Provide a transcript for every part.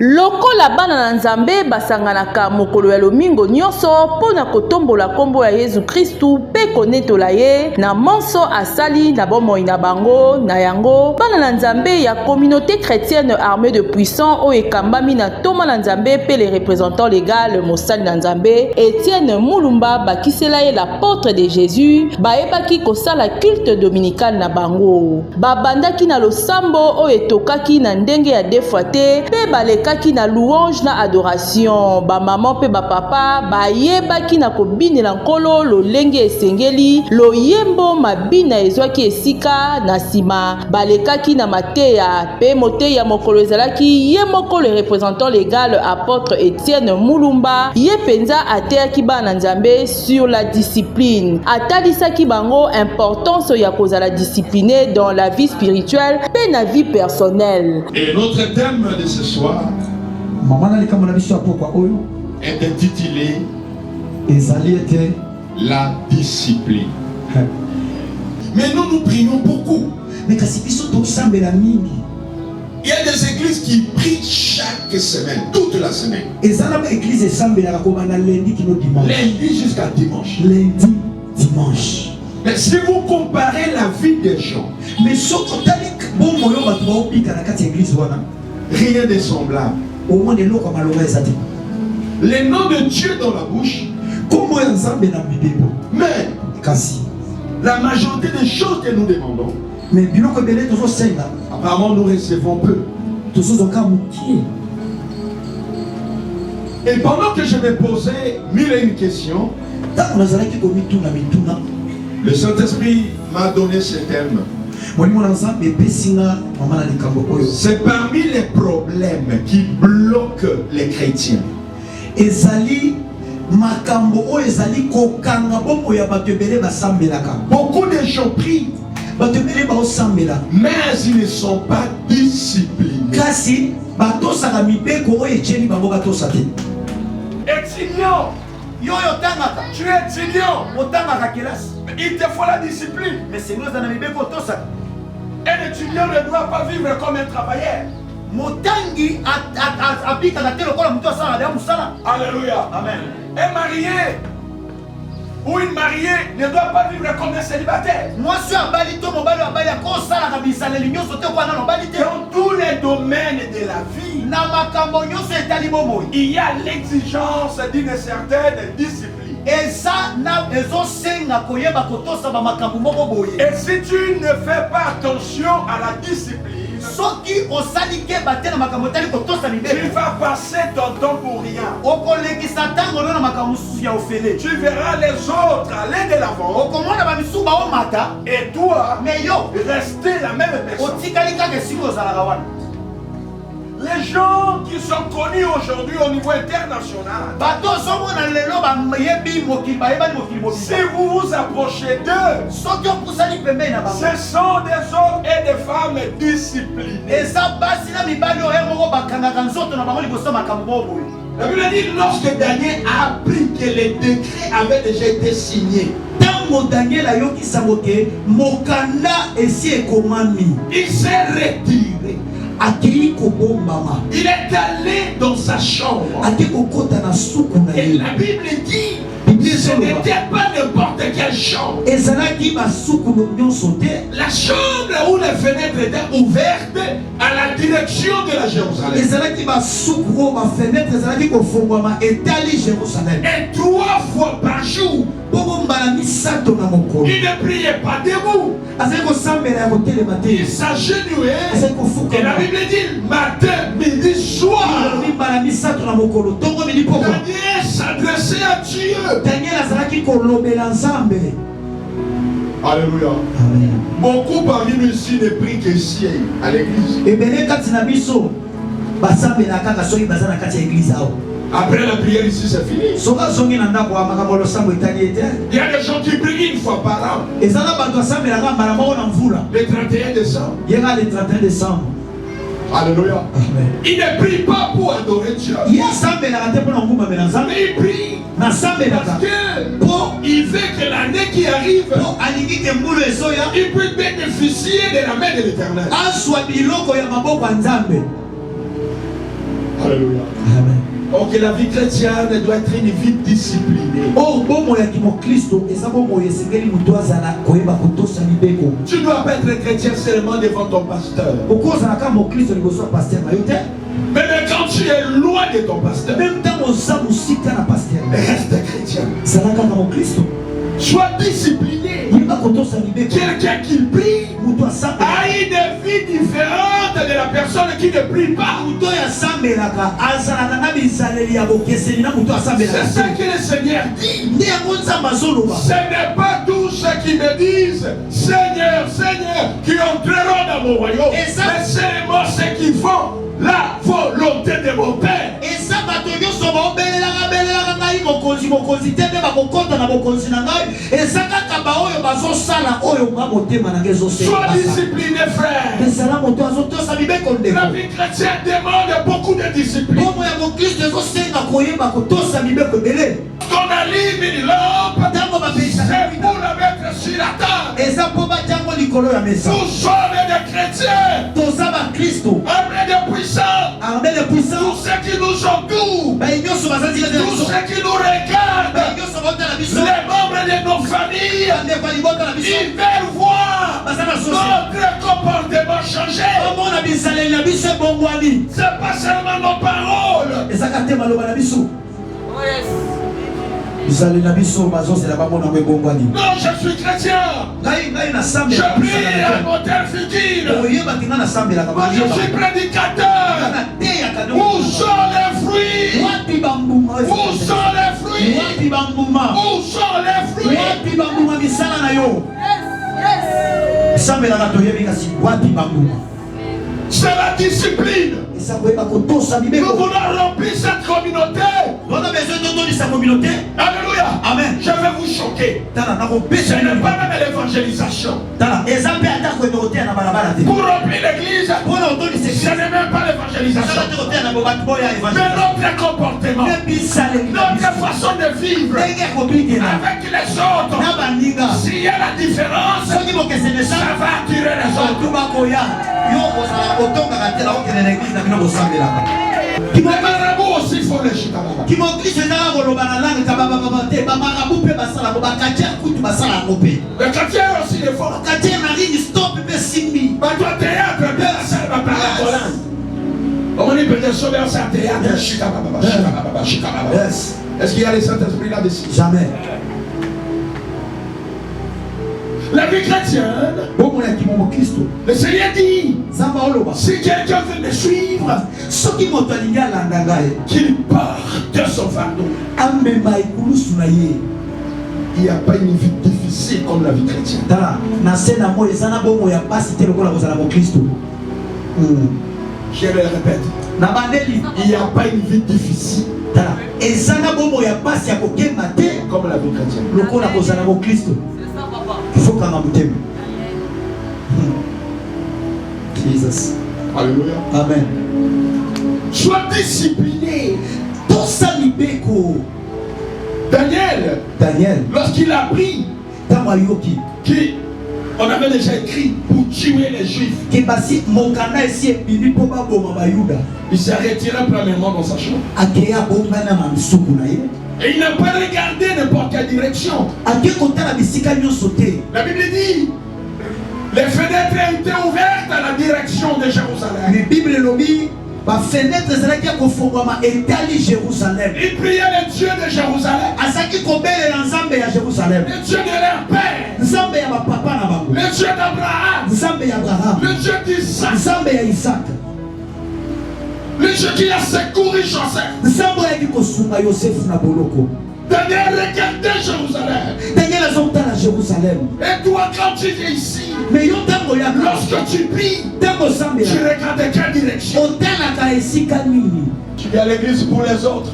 Lokola bana na Nzambe basanganaka mokolo ya lomingo nyonso pona kotombola kombo ya Yesu Kristu pe konetola ye na monso asali na bomoi na bango na yango bana na Nzambe ya communauté chrétienne armée de puissants o ekambami na toma na Nzambe pe les représentants légal mosali na Nzambe Etienne Mulumba bakisela ye l'apôtre de Jésus baebaki kosala culte dominical na bango babandaki na losambo o etokaki na ndenge ya defate pe balekaki na louange na adoration ba maman pe ba papa bayebaki na kobinela nkolo lolenge esengeli loyembo mabina ezwaki esika na sima balekaki na mateya pe moteya mokolo ezalaki ye moko le représentant légal apôtre Etienne Mulumba ye penza ateyaki bana Nzambe sur la discipline atalisaki bango importance ya kozala discipliné dans la vie spirituelle pe na vie personnelle. Et notre thème de ce soir est intitulé la discipline. Mais nous prions beaucoup. Il y a des églises qui prient chaque semaine, toute la semaine. Lundi jusqu'à dimanche. Lundi, dimanche. Mais si vous comparez la vie des gens, rien de semblable. Les noms de Dieu dans la bouche, mais la majorité des choses que nous demandons, apparemment nous recevons peu. Et pendant que je me posais mille et une questions, le Saint-Esprit m'a donné ce thème. C'est parmi les problèmes qui bloquent les chrétiens. Beaucoup de gens prient, mais ils ne sont pas disciplinés. Étudiant, tu es étudiant, il te faut la discipline. Un étudiant ne doit pas vivre comme un travailleur. Alléluia. Amen. Un marié ou une mariée ne doit pas vivre comme un célibataire. Dans tous les domaines de la vie, il y a l'exigence d'une certaine discipline. Et si tu ne fais pas attention à la discipline, tu vas passer ton temps pour rien. Tu verras les autres aller de l'avant et toi rester la même personne. Les gens qui sont connus aujourd'hui au niveau international, si vous vous approchez d'eux, ce sont des hommes et des femmes disciplinés. La Bible dit lorsque Daniel a appris que les décrets avaient déjà été signés, il s'est retiré. Il est allé dans sa chambre. Et la Bible dit que ce n'était pas n'importe quelle chambre. La chambre où les fenêtres étaient ouvertes à la direction de la Jérusalem. Et 3 fois par jour, il ne priait pas debout. Il s'agenouillait. Et la Bible dit matin, midi, soir. Daniel s'adressait à Dieu. Alléluia. Beaucoup parmi nous ici ne prient qu'ici à l'église. Après la prière ici, c'est fini. Il y a des gens qui prient une fois par an. Le 31 décembre. Alléluia. Amen. Il ne prie pas pour adorer Dieu. Mais il prie parce qu'il veut que l'année qui arrive, il puisse bénéficier de la main de l'Éternel. Alléluia. Amen. Ok, la vie chrétienne doit être une vie disciplinée. Oh, bomo ya kimo Kristo, eza bomo yesengeli mutu azala koyeba kotosa libeko. Tu ne dois pas être chrétien seulement devant ton pasteur. Okozala kama Kristo liboso ya pasteur na yo te. Mais quand tu es loin de ton pasteur, Même temps oza musika na pasteur. reste chrétien. Zala kaka mo Kristo. Sois discipliné. Yeba kotosa libeko. Quelqu'un qui prie Mutu asambela. a une vie différente de la personne qui ne prie pas. Mutu asambelaka azalaka na bizaleli ya bokeseni na mutu asambelaka. C'est ce que le Seigneur dit. Nde yango nzambe azoloba. Ce n'est pas tous ceux qui me disent Seigneur, Seigneur, qui entreront dans mon royaume. Et ça- Mais seulement ceux qui font la volonté de mon Père. eza bato nyonso baobelelaka ngai mokonzi te mpe bakokɔta na bokonzi na ngai eza kaka baoyo bazosala oyo nga motema na ngai Sois ezosala discipliné, frère. ezala moto azotosa mibeko La ndeko vie chrétienne demande beaucoup de discipline. bomo ya mokristo ezosenga koyeba kotosa mibeko ebele Qu'on allume une lampe, ntango bapesaka c'est pour la mettre sur la table. eza mpo batiango likolo ya mesa Nous sommes des chrétiens, toza bakristo armés de puissants. arme de Tous puissance ceux qui nous entourent, bai nyonso baza nzela na tous biso ceux qui nous regardent, bai nyonso baotala biso les membres de nos familles, bandeko ya libota na biso ils veulent voir baza na sosi notre comportement changer. omona bizaleli na biso ebongwani C'est pas seulement nos paroles. ezaka te maloba na biso bizaleli na biso bazozela bamona ngo ebongwani Non, je suis chrétien. ngai Je nasambelaka prie à mon tel futur. oyebaki nga nasambelaka Je suis prédicateur. nateyaka Où sont les fruits? wapi bambuma Où sont les fruits? wapi bambuma Où sont les fruits? wapi bambuma misala na yo sambelaka toyebi kasi wapi bambuma C'est la discipline. eza koyeba kotosa Nous mibeko voulons remplir cette communauté. tona besoin totondisa communauté Alléluia. amen Je vais vous choquer. tala Ce nakopesa n'est pas même l'évangélisation. tala eza mpe ata koyeba koteya na balabala te Pour remplir l'église, mpona otondisa ce n'est même pas l'évangélisation. te koteya na bato boya Mais évangile notre comportement, mpe bisaleli na notre biso façon de vivre ndenge kobikela avec les autres. na baninga S'il y a la différence, soki bokesene ça sa va attirer les autres. bato bakoya yo ozala otongaka te na okende na eglise na bino bosambelaka Les marabouts aussi font les chicanas. kimokristo ezaka koloba na langue kabababa te bamarabu mpe basalako bakatia kutu basala yango mpe Les chrétiens aussi les font. bakatia na ringi stop mpe simbi Bah, toi, théâtre, bien, ça va pas la colonne. On est peut-être sauvé en sa théâtre. Chikamababa, chikamababa, chikamababa. yes Est-ce qu'il y a les Saint-Esprit là-dessus? jamais La vie chrétienne, bomona kimomo kristo le Seigneur dit, nzambe oloba si quelqu'un veut me suivre, soki moto alingi alanda ngai qu'il part de son fardeau. amema ekulusu na ye Il n'y a pas une vie difficile comme la vie chrétienne. tala na se na moi eza na bomo ya pasi te lokola kozala mokristo Je le répète, na bandeli il n'y a pas une vie difficile tala eza na bomo ya pasi ya kokemba te comme la vie chrétienne. lokola kozala mokristo ifokanga motema jesus Alléluia. amen Sois discipliné. tosa libeko Daniel lorsqu'il a pris, ntango ayoki on avait déjà écrit pour tuer les Juifs, ke basi mokanda esi ebimi mpo baboma bayuda il s'est retiré premièrement dans sa chambre. akeya abongana na misuku na ye Et il n'a pas regardé n'importe quelle direction. ake kotala bisika nyonso te La Bible dit, les fenêtres étaient ouvertes à la direction de Jérusalem. me bible elobi bafenetre ezalaki ya kofongwama etali jérusalem Il priait le Dieu de Jérusalem, azalaki kobelela nzambe ya jérusalem le Dieu de leur père, nzambe ya bapapa na bango le Dieu d'Abraham, nzambe ya abraham le Dieu d'Isaac, nzambe ya isaka le Dieu qui a secouru Joseph. nzambe oyaki kosunga yosefu na boloko Daniel regardait Jérusalem. daniel azotala jérusalem Et toi, quand tu viens ici, me yo ntango oyaka lorsque tu pries, ntango tu osambela regardes quelle direction? otalaka esika nini Tu viens à l'église pour les autres.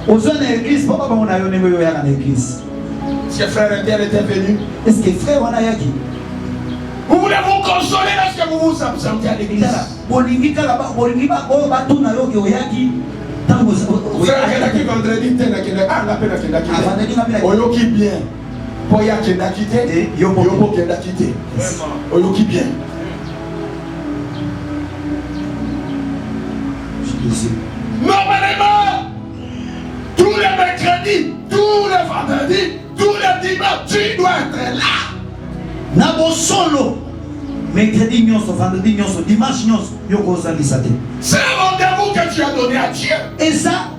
ozwa na eglise mpo babamona yo ndenge oyo oyaka na eglise Est-ce que frère Intel était venu? eske frère wana ayaki Vous voulez vous consoler lorsque vous vous absentez à l'église? tala bolingi kaka bolingi oyo batuna yo ke oyaki ntango Frère, akendaki vendredi te nakendaki. Ah, nape nakendaki Ah, vendredi nape te. nakendaki. Oyoki bien. Po ya kendaki te. Yo mo- Yo kendaki te. Oyoki bien. Notre na bosolo mercredi nyonso, vendredi nyonso, dimanche nyonso yoko ozangisa te. C'est un rendez-vous que tu as donné à Dieu. Et ça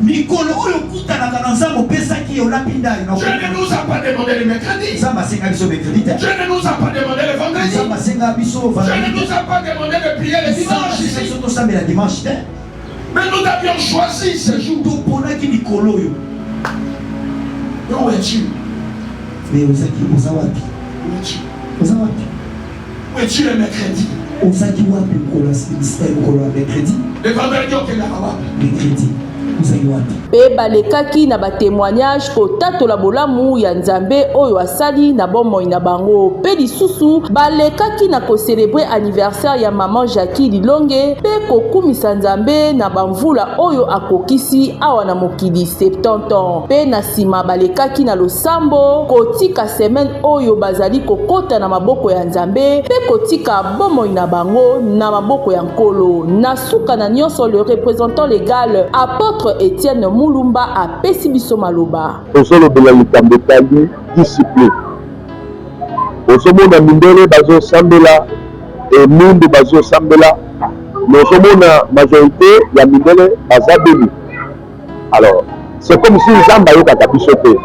mikolo oyo kutanaka na nzambe opesaki olapi ndai. Dieu ne nous a pas demandé le mercredi. Nzambe asenga biso mercredi te. Dieu ne nous a pas demandé le vendredi. Nzambe asenga biso Dieu vendredi. ne nous a pas demandé de prier le dimanche ici. Biso tosambela dimanche te. Mais nous avions choisi ce jour. Toponaki mikolo oyo. Où es-tu? Mais ozaki oza wapi? Où es-tu? Oza wapi? Où es-tu le mercredi? Ozaki wapi mokolo ya mercredi? Le vendredi okendaka wapi? Mercredi ozaki wapi? Pe balekaki na batémoignage kotatola bolamu ya nzambe oyo asali na bomoi na bango. Pe lisusu balekaki na kocelebre anniversaire ya maman Jackie Lilonge pe kokumisa nzambe na bamvula oyo akokisi awa na mokili 70 ans. Pe na sima balekaki na losambo kotika semaine oyo bazali kokota na maboko ya nzambe pe kotika bomoi na bango na maboko ya nkolo. Na suka na nyonso le représentant légal apôtre Etienne Mulumba a pesi biso maloba. Ozolobela likambo etali discipline. Ozomona mindele bazosambela emundu bazosambela. Ozomona majorité ya mindele bazabeli. Alors, c'est comme si Nzambe ayokaka biso te.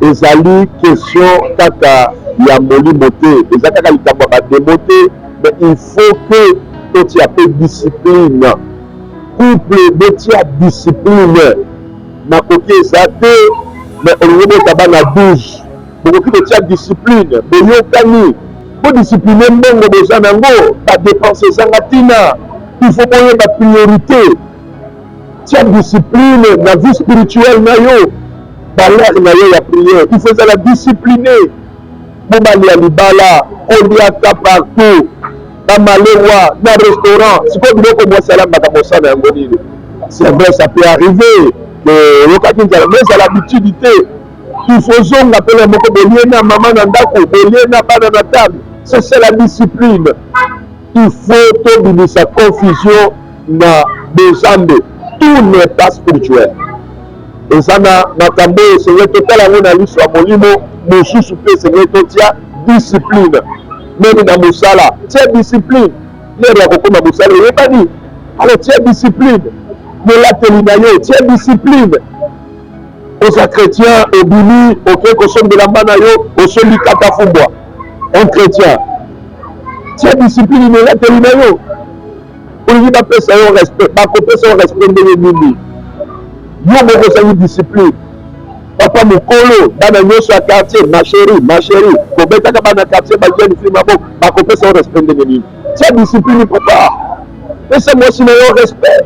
Ezali question kaka ya molimo te. Eza kaka likambo ya bademo te. Mais il faut que totia pe discipline. Couple betia discipline makoki eza te mais olingi botaba na 12 bokoki kotia discipline boyokani bodiscipline mbongo boza nango badepense ezanga ntina il faut boyeba priorité tia discipline na vie spirituelle na yo balere na yo ya prière il faut ezala discipliné bobalia libala oliaka partout na malewa na restaurant sikoyo biloko mwasala makambo osala yango nini. C'est vrai, ça peut arriver lokaki nzala mais ezala l'habitude te il faut zonga pele moko bolie na mama na ndako bolie na bana na table. C'est la discipline. Il faut tobimisa confusion na bezambe. Tout n'est pas spirituel. eza na makambo esengeli totala yango na liso ya molimo mosusu mpe esengeli totia discipline meme na mosala tia discipline lero ya kokoma mosala oyebani alors tia discipline molateli na yo tia discipline oza chrétien obimi oke kosombela mba na yo osombi kata fumbwa un chrétien tia discipline molateli na yo olingi bapesa yo respect bakopesa yo respect ndenge nini yo moko ozali discipline papa mokolo bana nyonso ya quartier ma chérie kobetaka bana quartier bajeune fille maboko bakopesa yo respect ndenge nini tia discipline papa pesa mwasi na yo respect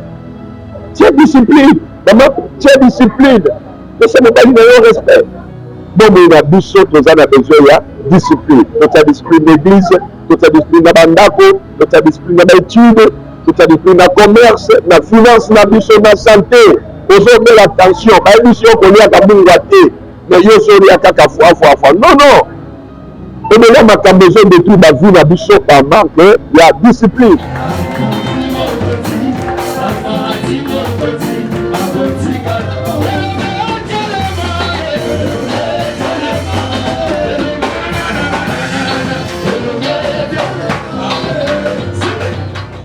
tia discipline mama tia discipline pesa mobali na yo respect bomoi na biso toza na besoin ya discipline totia discipline na église totia discipline na bandako totia discipline na baétude totia discipline na commerce na finance na biso na santé ozomela attention bayebi biso yo koliaka bungwa te mais yo solia kaka fwa non omela makambo ezodetruire bavie na biso par manque ya discipline.